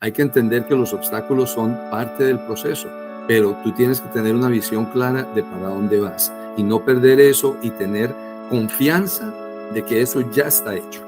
Hay que entender que los obstáculos son parte del proceso, pero tú tienes que tener una visión clara de para dónde vas y no perder eso y tener confianza de que eso ya está hecho.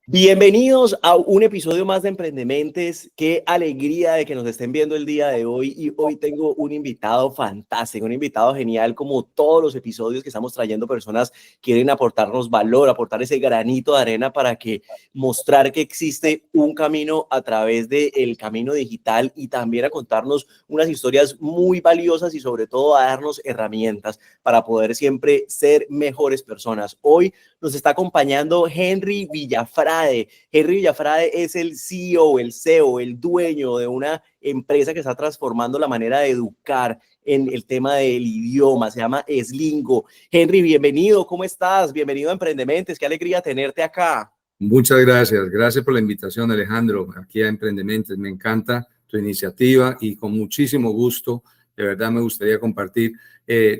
Bienvenidos a un episodio más de Emprendementes. Qué alegría de que nos estén viendo el día de hoy. Y hoy tengo un invitado fantástico, un invitado genial, como todos los episodios que estamos trayendo. Personas quieren aportarnos valor, aportar ese granito de arena para que mostrar que existe un camino a través del camino digital y también a contarnos unas historias muy valiosas y sobre todo a darnos herramientas para poder siempre ser mejores personas. Hoy nos está acompañando Henry Villafrade. Henry Villafrade es el CEO, el CEO, el dueño de una empresa que está transformando la manera de educar en el tema del idioma. Se llama Slingo. Henry, bienvenido. ¿Cómo estás? Bienvenido a Emprendementes. Qué alegría tenerte acá. Muchas gracias. Gracias por la invitación, Alejandro, aquí a Emprendementes. Me encanta tu iniciativa y con muchísimo gusto, de verdad me gustaría compartir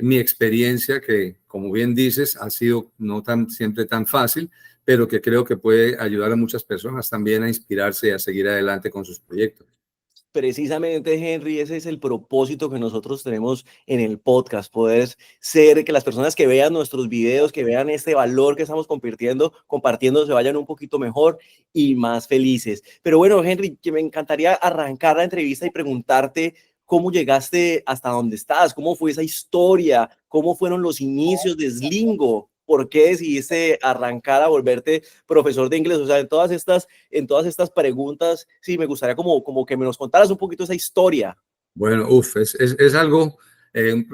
mi experiencia que, como bien dices, ha sido no siempre tan fácil, pero que creo que puede ayudar a muchas personas también a inspirarse y a seguir adelante con sus proyectos. Precisamente, Henry, ese es el propósito que nosotros tenemos en el podcast, poder ser que las personas que vean nuestros videos, que vean este valor que estamos compartiendo, se vayan un poquito mejor y más felices. Pero bueno, Henry, que me encantaría arrancar la entrevista y preguntarte cómo llegaste hasta donde estás, cómo fue esa historia, cómo fueron los inicios de Slingo. ¿Por qué decidiste arrancar a volverte profesor de inglés? O sea, en todas estas preguntas, sí, me gustaría como que me nos contaras un poquito esa historia. Bueno, es algo,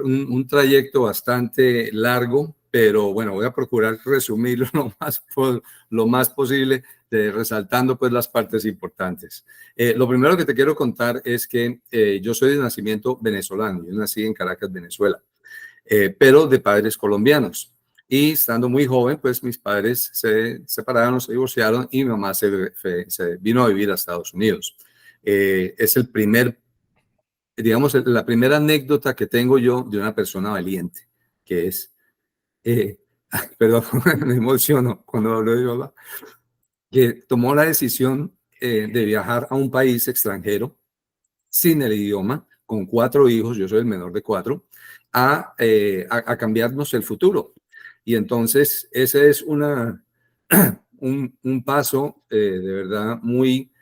un trayecto bastante largo, pero bueno, voy a procurar resumirlo lo más posible, resaltando pues las partes importantes. Lo primero que te quiero contar es que yo soy de nacimiento venezolano, yo nací en Caracas, Venezuela, pero de padres colombianos. Y estando muy joven, pues mis padres se separaron, se divorciaron y mi mamá se vino a vivir a Estados Unidos. Es el primer digamos, la primera anécdota que tengo yo de una persona valiente, que es, perdón, me emociono cuando hablo de mi mamá, que tomó la decisión de viajar a un país extranjero sin el idioma, con 4 hijos, yo soy el menor de 4, a cambiarnos el futuro. Y entonces ese es un paso de verdad muy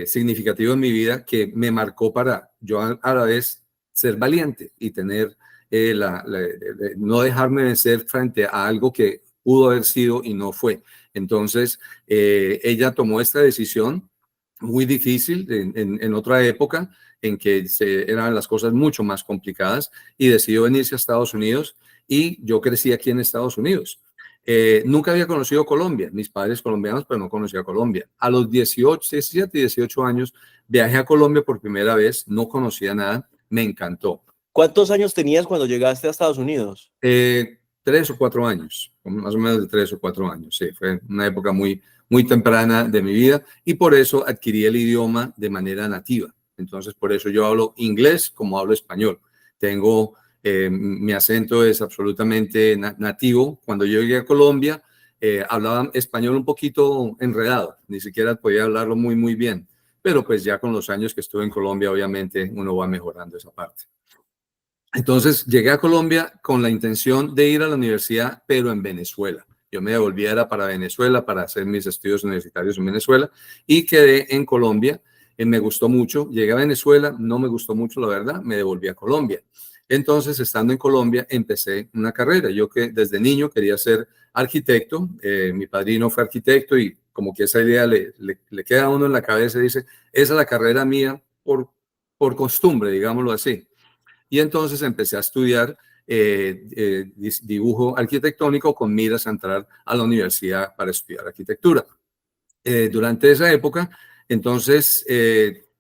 significativo en mi vida que me marcó para yo a la vez ser valiente y tener no dejarme vencer frente a algo que pudo haber sido y no fue. Entonces ella tomó esta decisión muy difícil en otra época en que eran las cosas mucho más complicadas y decidió venirse a Estados Unidos y yo crecí aquí en Estados Unidos. Nunca había conocido Colombia, mis padres colombianos, pero no conocía Colombia. A los 17 y 18 años viajé a Colombia por primera vez, no conocía nada, me encantó. ¿Cuántos años tenías cuando llegaste a Estados Unidos? 3 o 4 años, más o menos de 3 o 4 años, sí, fue una época muy temprana de mi vida y por eso adquirí el idioma de manera nativa. Entonces, por eso yo hablo inglés como hablo español. Mi acento es absolutamente nativo. Cuando yo llegué a Colombia, hablaba español un poquito enredado, ni siquiera podía hablarlo muy bien. Pero pues ya con los años que estuve en Colombia, obviamente uno va mejorando esa parte. Entonces llegué a Colombia con la intención de ir a la universidad, pero en Venezuela. Yo me devolví para Venezuela para hacer mis estudios universitarios en Venezuela y quedé en Colombia. Me gustó mucho. Llegué a Venezuela, no me gustó mucho, la verdad, me devolví a Colombia. Entonces, estando en Colombia, empecé una carrera. Yo que desde niño quería ser arquitecto. Mi padrino fue arquitecto y como que esa idea le queda a uno en la cabeza y dice, esa es la carrera mía por costumbre, digámoslo así. Y entonces empecé a estudiar dibujo arquitectónico con miras a entrar a la universidad para estudiar arquitectura. Durante esa época, entonces,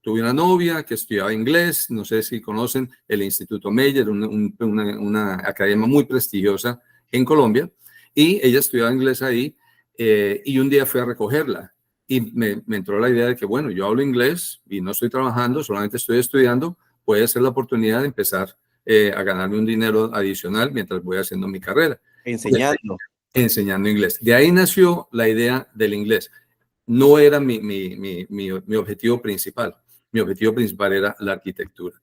tuve una novia que estudiaba inglés, no sé si conocen el Instituto Meyer, una academia muy prestigiosa en Colombia, y ella estudiaba inglés ahí, y un día fui a recogerla y me entró la idea de que, bueno, yo hablo inglés y no estoy trabajando, solamente estoy estudiando, puede ser la oportunidad de empezar a ganarme un dinero adicional mientras voy haciendo mi carrera. Enseñando. Enseñando inglés. De ahí nació la idea del inglés. No era mi objetivo principal. Mi objetivo principal era la arquitectura.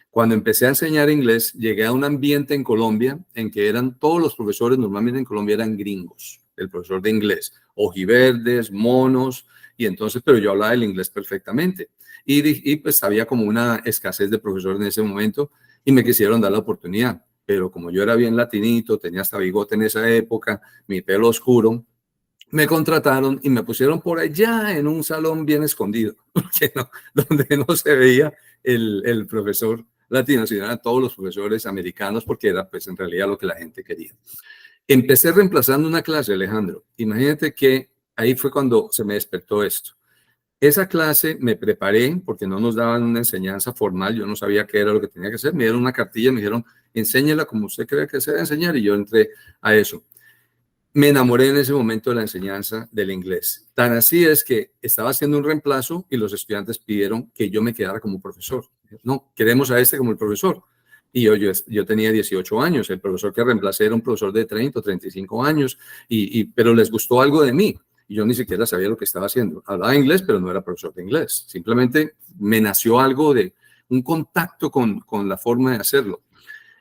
Cuando empecé a enseñar inglés, llegué a un ambiente en Colombia en que eran todos los profesores, normalmente en Colombia eran gringos, el profesor de inglés, ojiverdes, monos, y entonces, pero yo hablaba el inglés perfectamente. Y pues había como una escasez de profesores en ese momento y me quisieron dar la oportunidad. Pero como yo era bien latinito, tenía hasta bigote en esa época, mi pelo oscuro, me contrataron y me pusieron por allá en un salón bien escondido, porque no, donde no se veía el profesor latino, sino eran todos los profesores americanos, porque era pues en realidad lo que la gente quería. Empecé reemplazando una clase, Alejandro. Imagínate que ahí fue cuando se me despertó esto. Esa clase me preparé porque no nos daban una enseñanza formal, yo no sabía qué era lo que tenía que hacer, me dieron una cartilla, me dijeron, enséñela como usted cree que se debe enseñar, y yo entré a eso. Me enamoré en ese momento de la enseñanza del inglés. Tan así es que estaba haciendo un reemplazo y los estudiantes pidieron que yo me quedara como profesor. No, queremos a este como el profesor. Y yo tenía 18 años, el profesor que reemplacé era un profesor de 30 o 35 años, pero les gustó algo de mí. Y yo ni siquiera sabía lo que estaba haciendo. Hablaba inglés, pero no era profesor de inglés. Simplemente me nació algo de un contacto con la forma de hacerlo.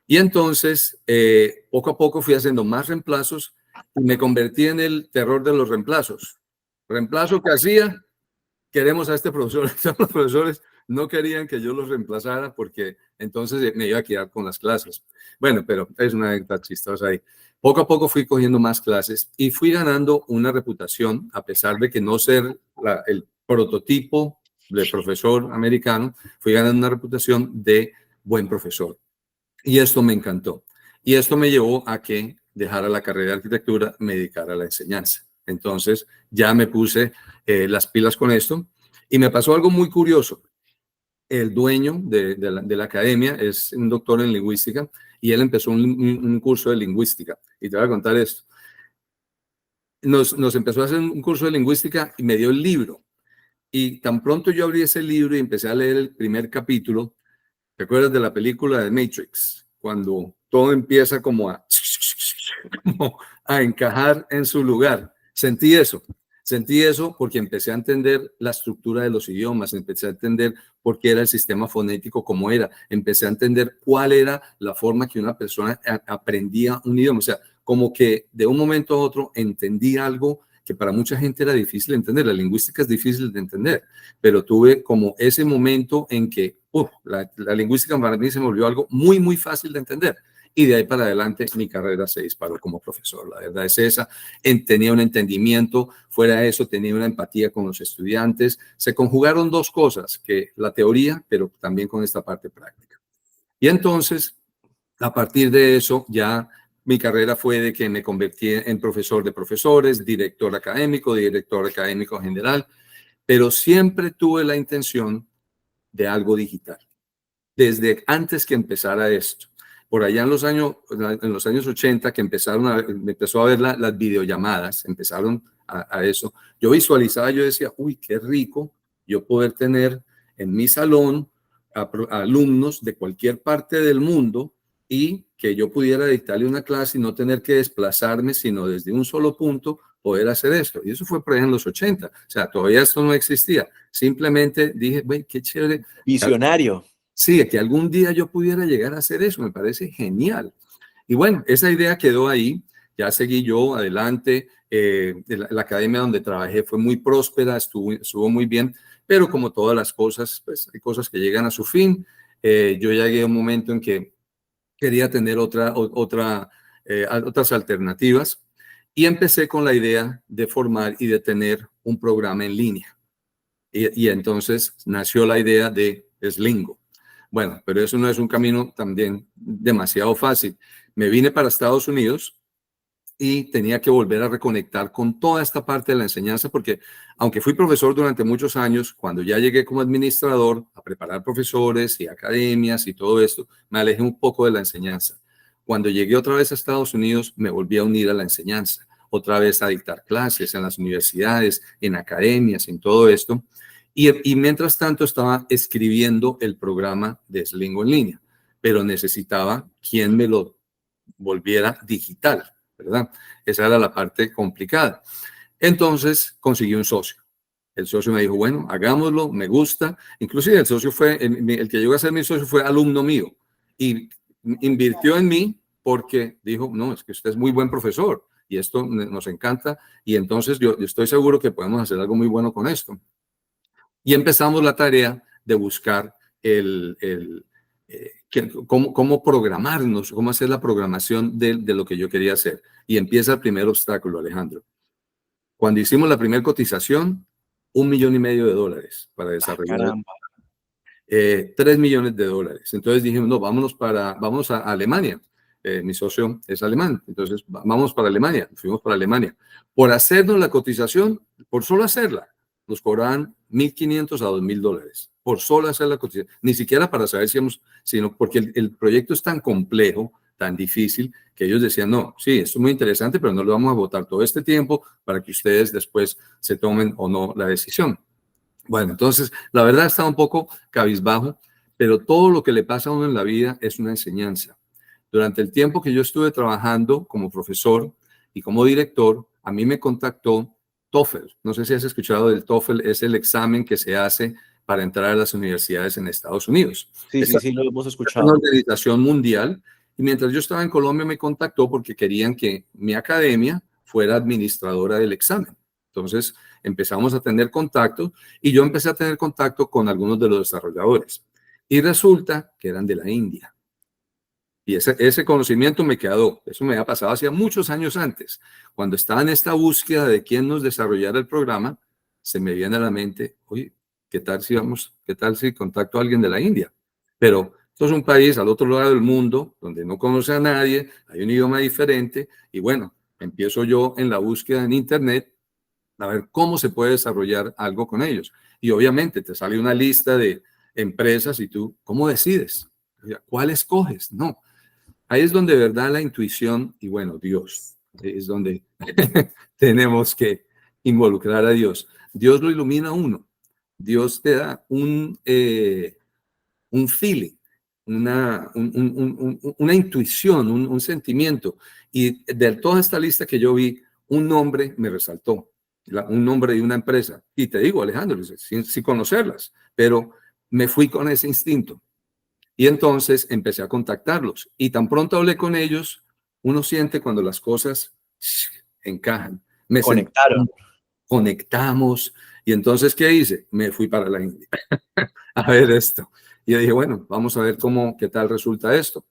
Y entonces, poco a poco fui haciendo más reemplazos y me convertí en el terror de los reemplazos. Reemplazo que hacía, queremos a este profesor. Los profesores no querían que yo los reemplazara porque entonces me iba a quedar con las clases. Bueno, pero es una anécdota chistosa ahí. Poco a poco fui cogiendo más clases y fui ganando una reputación, a pesar de que no ser el prototipo de profesor americano, fui ganando una reputación de buen profesor. Y esto me encantó. Y esto me llevó a que dejara la carrera de arquitectura, me dedicara a la enseñanza. Entonces ya me puse las pilas con esto y me pasó algo muy curioso. El dueño de la academia es un doctor en lingüística y él empezó un curso de lingüística. Y te voy a contar esto. Nos empezó a hacer un curso de lingüística y me dio el libro. Y tan pronto yo abrí ese libro y empecé a leer el primer capítulo. ¿Te acuerdas de la película de Matrix? Cuando todo empieza como a encajar en su lugar. Sentí eso porque empecé a entender la estructura de los idiomas, empecé a entender por qué era el sistema fonético como era, empecé a entender cuál era la forma que una persona aprendía un idioma. O sea, como que de un momento a otro entendí algo que para mucha gente era difícil de entender. La lingüística es difícil de entender, pero tuve como ese momento en que la lingüística para mí se me volvió algo muy, muy fácil de entender. Y de ahí para adelante mi carrera se disparó como profesor. La verdad es esa. Tenía un entendimiento, fuera de eso tenía una empatía con los estudiantes. Se conjugaron dos cosas, que la teoría, pero también con esta parte práctica. Y entonces, a partir de eso, ya mi carrera fue de que me convertí en profesor de profesores, director académico general, pero siempre tuve la intención de algo digital, desde antes que empezara esto. Por allá en los años 80, que me empezó a ver las videollamadas, empezaron a eso. Yo visualizaba, yo decía, uy, qué rico yo poder tener en mi salón a alumnos de cualquier parte del mundo y que yo pudiera dictarle una clase y no tener que desplazarme, sino desde un solo punto poder hacer esto. Y eso fue por allá en los 80. O sea, todavía esto no existía. Simplemente dije, güey, qué chévere. Visionario. Sí, que algún día yo pudiera llegar a hacer eso, me parece genial. Y bueno, esa idea quedó ahí, ya seguí yo adelante, la academia donde trabajé fue muy próspera, estuvo muy bien, pero como todas las cosas, pues hay cosas que llegan a su fin. Yo llegué a un momento en que quería tener otras alternativas y empecé con la idea de formar y de tener un programa en línea. Y entonces nació la idea de Slingo. Bueno, pero eso no es un camino también demasiado fácil. Me vine para Estados Unidos y tenía que volver a reconectar con toda esta parte de la enseñanza, porque aunque fui profesor durante muchos años, cuando ya llegué como administrador a preparar profesores y academias y todo esto, me alejé un poco de la enseñanza. Cuando llegué otra vez a Estados Unidos, me volví a unir a la enseñanza, otra vez a dictar clases en las universidades, en academias, en todo esto. Y mientras tanto estaba escribiendo el programa de Slingo en línea, pero necesitaba quien me lo volviera digital, ¿verdad? Esa era la parte complicada. Entonces conseguí un socio. El socio me dijo, bueno, hagámoslo, me gusta. Inclusive el socio fue, el que llegó a ser mi socio fue alumno mío y invirtió en mí porque dijo, no, es que usted es muy buen profesor y esto nos encanta y entonces yo estoy seguro que podemos hacer algo muy bueno con esto. Y empezamos la tarea de buscar cómo programarnos, cómo hacer la programación de lo que yo quería hacer. Y empieza el primer obstáculo, Alejandro. Cuando hicimos la primera cotización, $1,500,000 para desarrollar. 3 millones de dólares. Entonces dijimos, no, vamos a Alemania. Mi socio es alemán, entonces vamos para Alemania. Fuimos para Alemania. Por hacernos la cotización, por solo hacerla, nos cobraban $1,500 a $2,000 por solo hacer la cotización. Ni siquiera para saber si hemos, sino porque el proyecto es tan complejo, tan difícil, que ellos decían, no, sí, esto es muy interesante, pero no lo vamos a votar todo este tiempo para que ustedes después se tomen o no la decisión. Bueno, entonces, la verdad está un poco cabizbajo, pero todo lo que le pasa a uno en la vida es una enseñanza. Durante el tiempo que yo estuve trabajando como profesor y como director, a mí me contactó TOEFL. No sé si has escuchado del TOEFL, es el examen que se hace para entrar a las universidades en Estados Unidos. Sí, sí, sí, lo hemos Es una escuchado. organización mundial y mientras yo estaba en Colombia me contactó porque querían que mi academia fuera administradora del examen. Entonces empezamos a tener contacto y yo empecé a tener contacto con algunos de los desarrolladores y resulta que eran de la India. Y ese conocimiento me quedó. Eso me había pasado hacía muchos años antes. Cuando estaba en esta búsqueda de quién nos desarrollara el programa, se me viene a la mente, oye, qué tal si contacto a alguien de la India? Pero esto es un país al otro lado del mundo, donde no conoce a nadie, hay un idioma diferente, y bueno, empiezo yo en la búsqueda en Internet a ver cómo se puede desarrollar algo con ellos. Y obviamente te sale una lista de empresas y tú, ¿cómo decides? ¿Cuál escoges? No. Ahí es donde de verdad la intuición y bueno, Dios, es donde tenemos que involucrar a Dios. Dios lo ilumina a uno. Dios te da un feeling, una intuición, un sentimiento. Y de toda esta lista que yo vi, un nombre me resaltó, un nombre de una empresa. Y te digo, Alejandro, sin conocerlas, pero me fui con ese instinto. Y entonces empecé a contactarlos. Y tan pronto hablé con ellos, uno siente cuando las cosas encajan. Conectaron. Conectamos. Y entonces, ¿qué hice? Me fui para la India a ver esto. Y yo dije, bueno, vamos a ver qué tal resulta esto.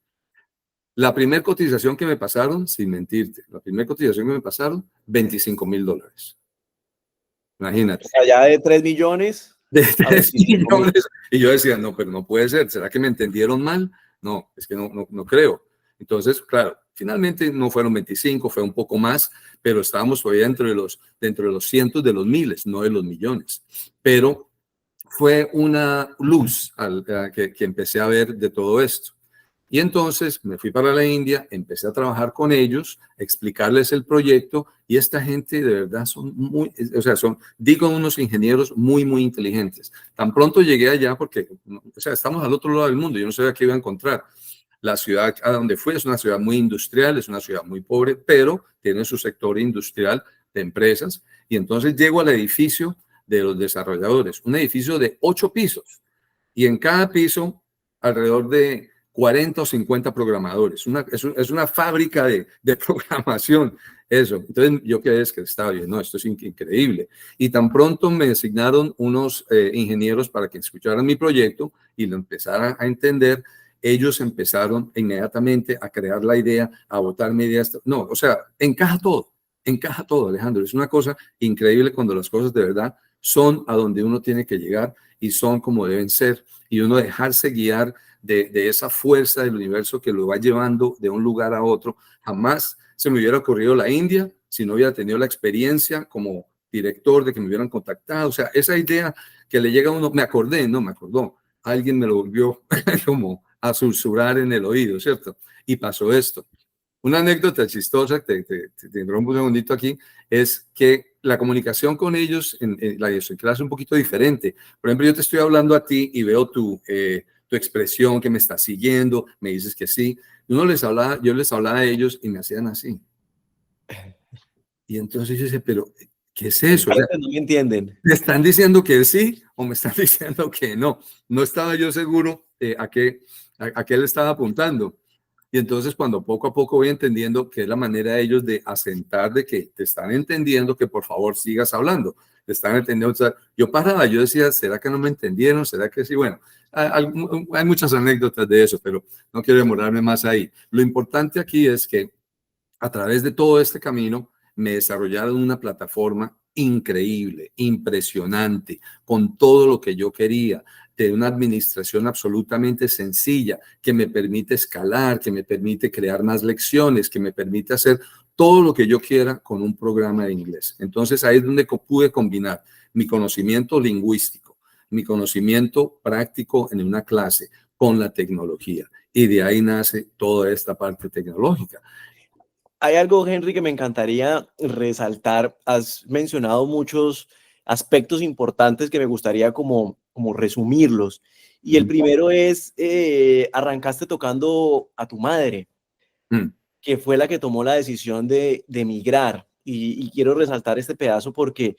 La primera cotización que me pasaron, sin mentirte, la primera cotización que me pasaron, $25,000. Imagínate. Allá de 3 millones De a 3 25.000. millones. Y yo decía, no, pero no puede ser. ¿Será que me entendieron mal? No, es que no creo. Entonces, claro, finalmente no fueron 25, fue un poco más, pero estábamos todavía dentro de los cientos de los miles, no de los millones. Pero fue una luz que empecé a ver de todo esto. Y entonces me fui para la India, empecé a trabajar con ellos, explicarles el proyecto y esta gente de verdad son digo, unos ingenieros muy, muy inteligentes. Tan pronto llegué allá porque, estamos al otro lado del mundo, yo no sabía qué iba a encontrar. La ciudad a donde fui es una ciudad muy industrial, es una ciudad muy pobre, pero tiene su sector industrial de empresas. Y entonces llego al edificio de los desarrolladores, un edificio de 8 pisos y en cada piso alrededor de 40 o 50 programadores. Es una fábrica de programación, eso. Entonces yo quedé descrestado, y no, esto es increíble. Y tan pronto me designaron unos ingenieros para que escucharan mi proyecto y lo empezaran a entender. Ellos empezaron inmediatamente a crear la idea, a botarme ideas. No, o sea, encaja todo, Alejandro. Es una cosa increíble cuando las cosas de verdad son a donde uno tiene que llegar y son como deben ser. Y uno dejarse guiar de esa fuerza del universo que lo va llevando de un lugar a otro. Jamás se me hubiera ocurrido la India si no hubiera tenido la experiencia como director de que me hubieran contactado. O sea, esa idea que le llega a uno, me acordé, no me acordó, alguien me lo volvió como a susurrar en el oído, ¿cierto? Y pasó esto. Una anécdota chistosa, te interrumpo un segundito aquí, es que la comunicación con ellos en la idiosincrasia es un poquito diferente. Por ejemplo, yo te estoy hablando a ti y veo tu expresión que me estás siguiendo, me dices que sí. Yo les hablaba a ellos y me hacían así. Y entonces yo decía, pero ¿qué es eso? O sea, No me entienden. ¿me están diciendo que sí o me están diciendo que no? No estaba yo seguro a qué le estaba apuntando. Y entonces cuando poco a poco voy entendiendo que es la manera de ellos de asentar de que te están entendiendo, que por favor sigas hablando. Te están entendiendo. O sea, yo paraba, yo decía, ¿será que no me entendieron? ¿Será que sí? Bueno, hay muchas anécdotas de eso, pero no quiero demorarme más ahí. Lo importante aquí es que a través de todo este camino me desarrollaron una plataforma increíble, impresionante, con todo lo que yo quería, de una administración absolutamente sencilla, que me permite escalar, que me permite crear más lecciones, que me permite hacer todo lo que yo quiera con un programa de inglés. Entonces ahí es donde pude combinar mi conocimiento lingüístico, mi conocimiento práctico en una clase con la tecnología. Y de ahí nace toda esta parte tecnológica. Hay algo, Henry, que me encantaría resaltar. Has mencionado muchos aspectos importantes que me gustaría como resumirlos. Y el primero es, arrancaste tocando a tu madre, que fue la que tomó la decisión de emigrar. Y quiero resaltar este pedazo porque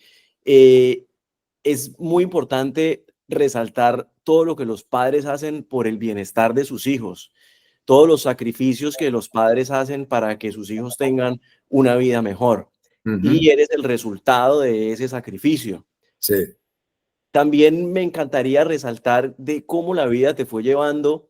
es muy importante resaltar todo lo que los padres hacen por el bienestar de sus hijos, todos los sacrificios que los padres hacen para que sus hijos tengan una vida mejor. Y eres el resultado de ese sacrificio. Sí. También me encantaría resaltar de cómo la vida te fue llevando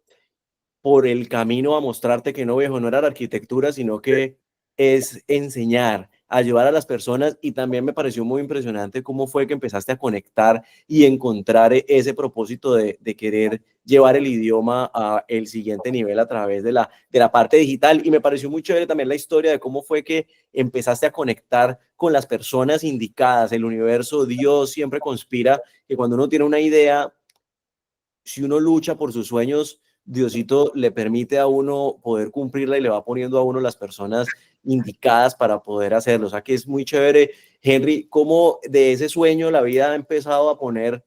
por el camino a mostrarte que no, viejo, no era la arquitectura, sino que es enseñar, ayudar a las personas. Y también me pareció muy impresionante cómo fue que empezaste a conectar y encontrar ese propósito de querer llevar el idioma a el siguiente nivel a través de la parte digital. Y me pareció muy chévere también la historia de cómo fue que empezaste a conectar con las personas indicadas. El universo, Dios siempre conspira que cuando uno tiene una idea, si uno lucha por sus sueños, Diosito le permite a uno poder cumplirla y le va poniendo a uno las personas indicadas para poder hacerlo. O sea que es muy chévere, Henry, cómo de ese sueño la vida ha empezado a poner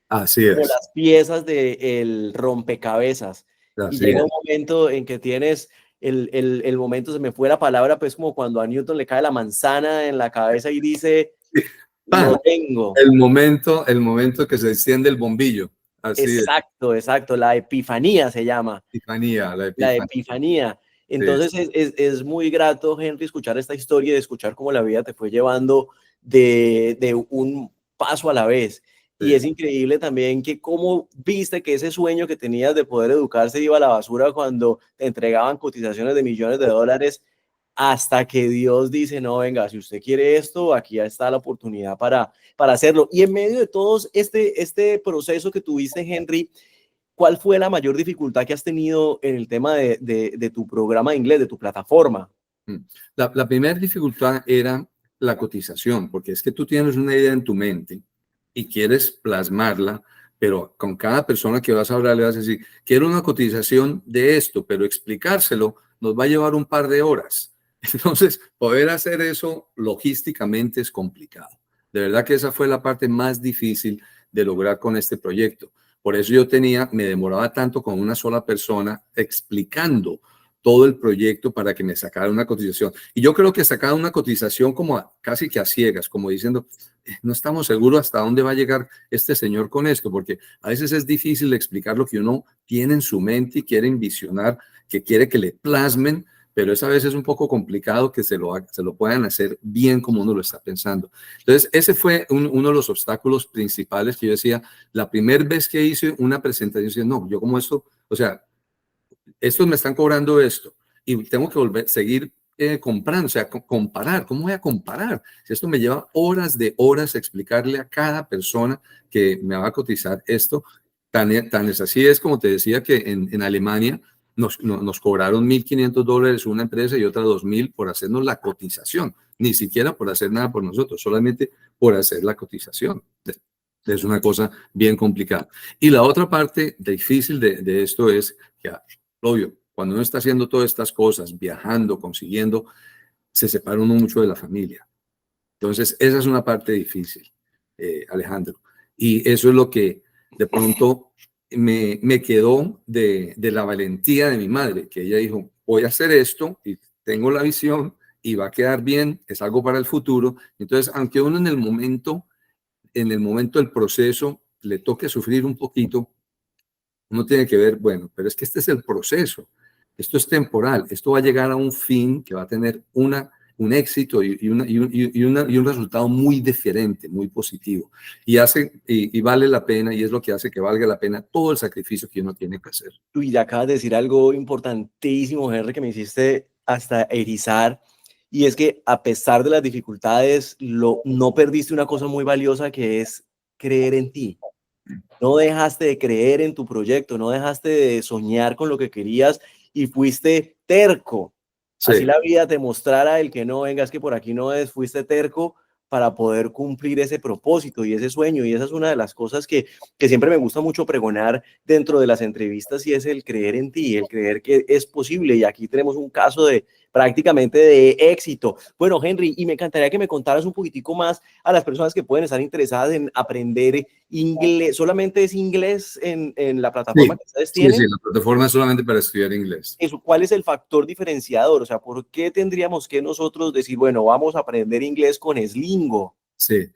Así como es, las piezas del rompecabezas. Y así llega un es. momento en que tienes el momento, se me fue la palabra, pues como cuando a Newton le cae la manzana en la cabeza y dice, ¡Pam! lo tengo. El momento que se enciende el bombillo. Así es. Exacto, exacto, la epifanía se llama. Epifanía, la La epifanía. epifanía. Sí, Entonces es muy grato, Henry, escuchar esta historia y de escuchar cómo la vida te fue llevando de un paso a la vez. Y sí. es increíble también que cómo viste que ese sueño que tenías de poder educarse iba a la basura cuando te entregaban cotizaciones de millones de dólares, hasta que Dios dice, no, venga, si usted quiere esto, aquí está la oportunidad para hacerlo. Y en medio de todo este proceso que tuviste, Henry, ¿cuál fue la mayor dificultad que has tenido en el tema de tu programa de inglés, de tu plataforma? Mm. La primera dificultad era la cotización, porque es que tú tienes una idea en tu mente y quieres plasmarla, pero con cada persona que vas a hablar le vas a decir, quiero una cotización de esto, pero explicárselo nos va a llevar un par de horas. Entonces, poder hacer eso logísticamente es complicado. De verdad que esa fue la parte más difícil de lograr con este proyecto. Por eso me demoraba tanto con una sola persona explicando todo el proyecto para que me sacara una cotización. Y yo creo que sacaba una cotización casi que a ciegas, como diciendo, no estamos seguros hasta dónde va a llegar este señor con esto, porque a veces es difícil explicar lo que uno tiene en su mente y quiere envisionar, que quiere que le plasmen, pero esa vez es un poco complicado que se lo puedan hacer bien como uno lo está pensando. Entonces, ese fue uno de los obstáculos principales que yo decía, la primera vez que hice una presentación, decía, no, yo como esto, o sea, estos me están cobrando esto y tengo que seguir comprando, o sea, comparar. ¿Cómo voy a comparar? Si esto me lleva horas de horas explicarle a cada persona que me va a cotizar esto, tan es así es como te decía que en Alemania nos cobraron $1,500 una empresa y otra 2,000 por hacernos la cotización, ni siquiera por hacer nada por nosotros, solamente por hacer la cotización. Es una cosa bien complicada. Y la otra parte difícil de esto es que, obvio, cuando uno está haciendo todas estas cosas, viajando, consiguiendo, se separa uno mucho de la familia. Entonces, esa es una parte difícil, Alejandro. Y eso es lo que de pronto me quedó de la valentía de mi madre, que ella dijo, voy a hacer esto y tengo la visión y va a quedar bien, es algo para el futuro. Entonces, aunque uno en el momento del proceso le toque sufrir un poquito, uno tiene que ver, bueno, pero es que este es el proceso, esto es temporal, esto va a llegar a un fin que va a tener un éxito y un resultado muy diferente, muy positivo. Y vale la pena, y es lo que hace que valga la pena todo el sacrificio que uno tiene que hacer. Uy, ya acabas de decir algo importantísimo, Henry, que me hiciste hasta erizar. Y es que a pesar de las dificultades, no perdiste una cosa muy valiosa que es creer en ti. No dejaste de creer en tu proyecto, no dejaste de soñar con lo que querías y fuiste terco. Así Sí. la vida te mostrara el que no, vengas que por aquí no es, fuiste terco para poder cumplir ese propósito y ese sueño. Y esa es una de las cosas que siempre me gusta mucho pregonar dentro de las entrevistas y es el creer en ti, el creer que es posible. Y aquí tenemos un caso de prácticamente de éxito. Bueno, Henry, y me encantaría que me contaras un poquitico más a las personas que pueden estar interesadas en aprender inglés. ¿Solamente es inglés en la plataforma Sí, que ustedes sí, sí, tienen? la plataforma es solamente para estudiar inglés. Eso, ¿cuál es el factor diferenciador? O sea, ¿por qué tendríamos que nosotros decir, bueno, vamos a aprender inglés con Slingo? Sí.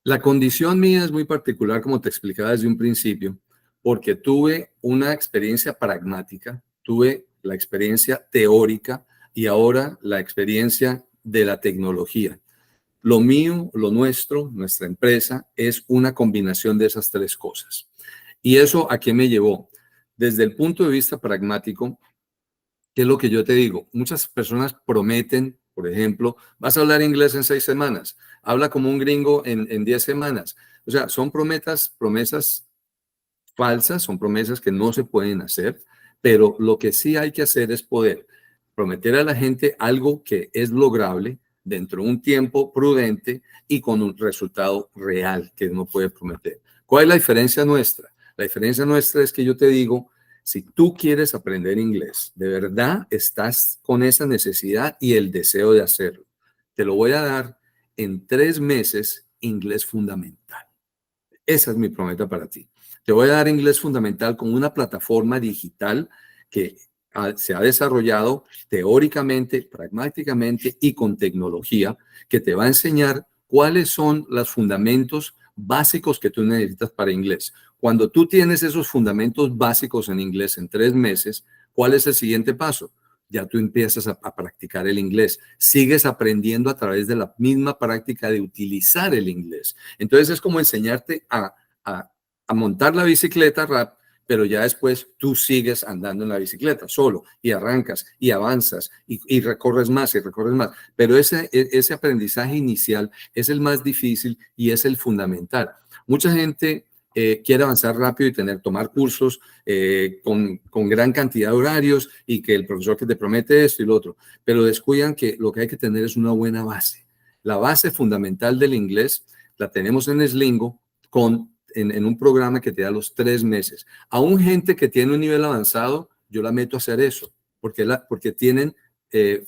La condición mía es muy particular, como te explicaba desde un principio, porque tuve una experiencia pragmática, tuve la experiencia teórica y ahora la experiencia de la tecnología. Lo mío, lo nuestro, nuestra empresa, es una combinación de esas tres cosas. ¿Y eso a qué me llevó? Desde el punto de vista pragmático, ¿qué es lo que yo te digo? Muchas personas prometen, por ejemplo, vas a hablar inglés en 6 semanas, habla como un gringo en 10 semanas. O sea, son promesas falsas, son promesas que no se pueden hacer, pero lo que sí hay que hacer es poder prometer a la gente algo que es lograble dentro de un tiempo prudente y con un resultado real que uno puede prometer. ¿Cuál es la diferencia nuestra? La diferencia nuestra es que yo te digo, si tú quieres aprender inglés, de verdad estás con esa necesidad y el deseo de hacerlo, te lo voy a dar en 3 meses inglés fundamental. Esa es mi promesa para ti. Te voy a dar inglés fundamental con una plataforma digital que se ha desarrollado teóricamente, pragmáticamente y con tecnología, que te va a enseñar cuáles son los fundamentos básicos que tú necesitas para inglés. Cuando tú tienes esos fundamentos básicos en inglés en 3 meses, ¿cuál es el siguiente paso? Ya tú empiezas a practicar el inglés. Sigues aprendiendo a través de la misma práctica de utilizar el inglés. Entonces es como enseñarte a montar la bicicleta rap, pero ya después tú sigues andando en la bicicleta solo y arrancas y avanzas y recorres más y recorres más. Pero ese aprendizaje inicial es el más difícil y es el fundamental. Mucha gente quiere avanzar rápido y tomar cursos con gran cantidad de horarios y que el profesor que te promete esto y lo otro, pero descuidan que lo que hay que tener es una buena base. La base fundamental del inglés la tenemos en Slingo en un programa que te da los 3 meses. Aún gente que tiene un nivel avanzado, yo la meto a hacer eso, porque tienen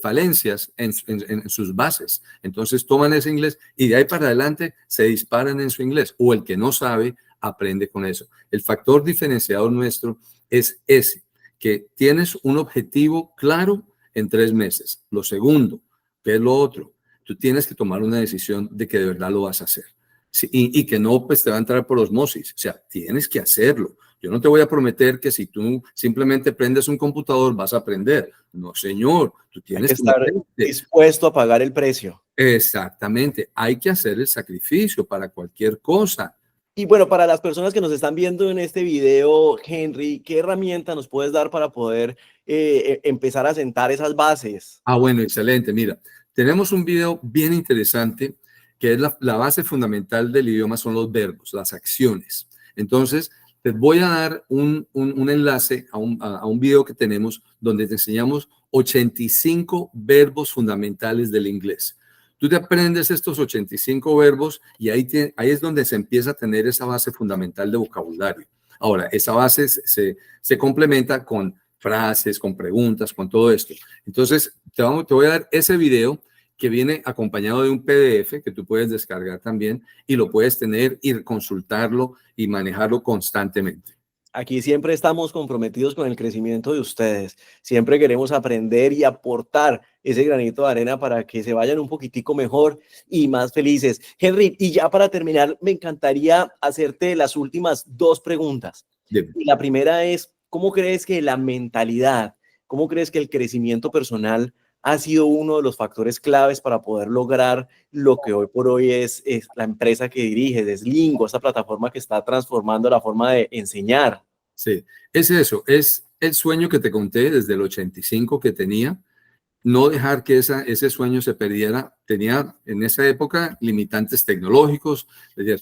falencias en sus bases. Entonces toman ese inglés y de ahí para adelante se disparan en su inglés. O el que no sabe, aprende con eso. El factor diferenciador nuestro es ese, que tienes un objetivo claro en 3 meses. Lo segundo, ¿qué es lo otro? Tú tienes que tomar una decisión de que de verdad lo vas a hacer. Sí, y que no pues te va a entrar por osmosis. O sea, tienes que hacerlo. Yo no te voy a prometer que si tú simplemente prendes un computador vas a aprender. No, señor, tú Hay que tienes que estar meterte. dispuesto a pagar el precio. Exactamente, hay que hacer el sacrificio para cualquier cosa. Y bueno, para las personas que nos están viendo en este video, Henry, ¿qué herramienta nos puedes dar para poder empezar a sentar esas bases? Bueno, excelente. Mira, tenemos un video bien interesante que es la base fundamental del idioma son los verbos, las acciones. Entonces, Te voy a dar un enlace a un video que tenemos donde te enseñamos 85 verbos fundamentales del inglés. Tú te aprendes estos 85 verbos y ahí es donde se empieza a tener esa base fundamental de vocabulario. Ahora, esa base se complementa con frases, con preguntas, con todo esto. Entonces, te voy a dar ese video que viene acompañado de un PDF que tú puedes descargar también y lo puedes tener y consultarlo y manejarlo constantemente. Aquí siempre estamos comprometidos con el crecimiento de ustedes. Siempre queremos aprender y aportar ese granito de arena para que se vayan un poquitico mejor y más felices. Henry, y ya para terminar, me encantaría hacerte las últimas dos preguntas. Bien. Y la primera es, ¿cómo crees que la mentalidad, cómo crees que el crecimiento personal ha sido uno de los factores claves para poder lograr lo que hoy por hoy es la empresa que diriges, es Lingo, esta plataforma que está transformando la forma de enseñar? Sí, es eso, es el sueño que te conté desde el 85 que tenía, no dejar que ese sueño se perdiera. Tenía en esa época limitantes tecnológicos,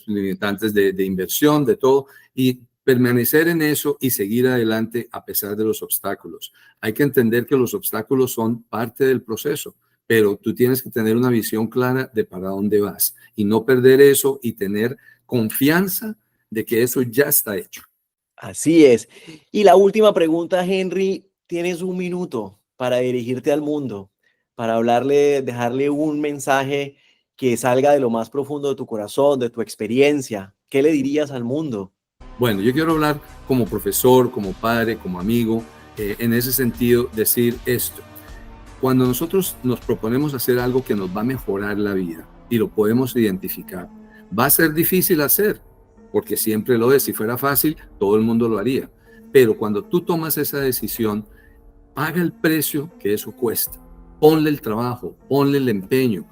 limitantes de inversión, de todo, y permanecer en eso y seguir adelante a pesar de los obstáculos. Hay que entender que los obstáculos son parte del proceso, pero tú tienes que tener una visión clara de para dónde vas y no perder eso y tener confianza de que eso ya está hecho. Así es. Y la última pregunta, Henry, tienes un minuto para dirigirte al mundo, para hablarle, dejarle un mensaje que salga de lo más profundo de tu corazón, de tu experiencia. ¿Qué le dirías al mundo? Bueno, yo quiero hablar como profesor, como padre, como amigo, en ese sentido, decir esto. Cuando nosotros nos proponemos hacer algo que nos va a mejorar la vida y lo podemos identificar, va a ser difícil hacer, porque siempre lo es. Si fuera fácil, todo el mundo lo haría. Pero cuando tú tomas esa decisión, paga el precio que eso cuesta. Ponle el trabajo, ponle el empeño.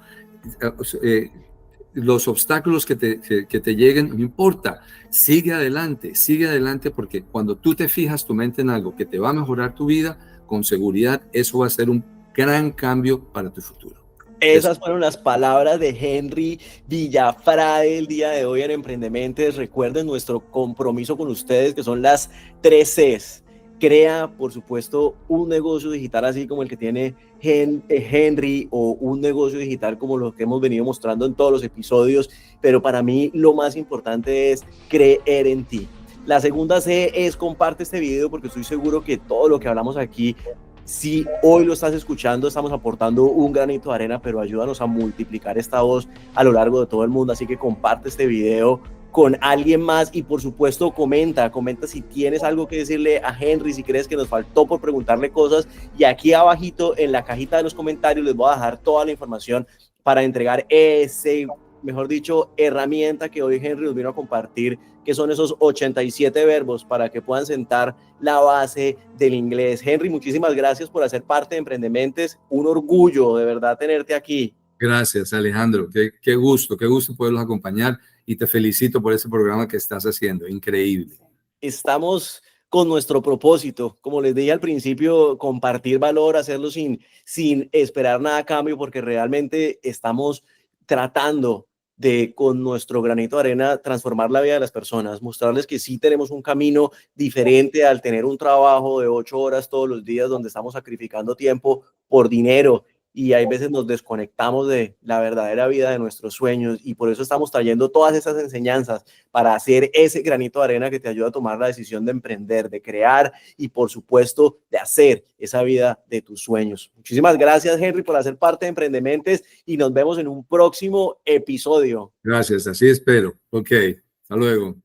Los obstáculos que te lleguen, no importa, sigue adelante, porque cuando tú te fijas tu mente en algo que te va a mejorar tu vida, con seguridad, eso va a ser un gran cambio para tu futuro. Esas fueron las palabras de Henry Villafrade el día de hoy en Emprendementes. Recuerden nuestro compromiso con ustedes, que son las 3 Cs. Crea, por supuesto, un negocio digital así como el que tiene Henry, o un negocio digital como lo que hemos venido mostrando en todos los episodios, pero para mí lo más importante es creer en ti. La segunda C es comparte este video, porque estoy seguro que todo lo que hablamos aquí, si hoy lo estás escuchando, estamos aportando un granito de arena, pero ayúdanos a multiplicar esta voz a lo largo de todo el mundo. Así que comparte este video con alguien más y por supuesto comenta si tienes algo que decirle a Henry, si crees que nos faltó por preguntarle cosas, y aquí abajito en la cajita de los comentarios les voy a dejar toda la información para entregar ese, mejor dicho, herramienta que hoy Henry nos vino a compartir, que son esos 87 verbos para que puedan sentar la base del inglés. Henry, muchísimas gracias por hacer parte de Emprendementes. Un orgullo de verdad tenerte aquí. Gracias, Alejandro. Qué gusto poderlos acompañar y te felicito por ese programa que estás haciendo. Increíble. Estamos con nuestro propósito, como les dije al principio, compartir valor, hacerlo sin esperar nada a cambio, porque realmente estamos tratando de, con nuestro granito de arena, transformar la vida de las personas, mostrarles que sí tenemos un camino diferente al tener un trabajo de 8 horas todos los días donde estamos sacrificando tiempo por dinero, y hay veces nos desconectamos de la verdadera vida de nuestros sueños, y por eso estamos trayendo todas esas enseñanzas para hacer ese granito de arena que te ayuda a tomar la decisión de emprender, de crear y por supuesto de hacer esa vida de tus sueños. Muchísimas gracias, Henry, por hacer parte de Emprendementes, y nos vemos en un próximo episodio. Gracias, así espero. Ok, hasta luego.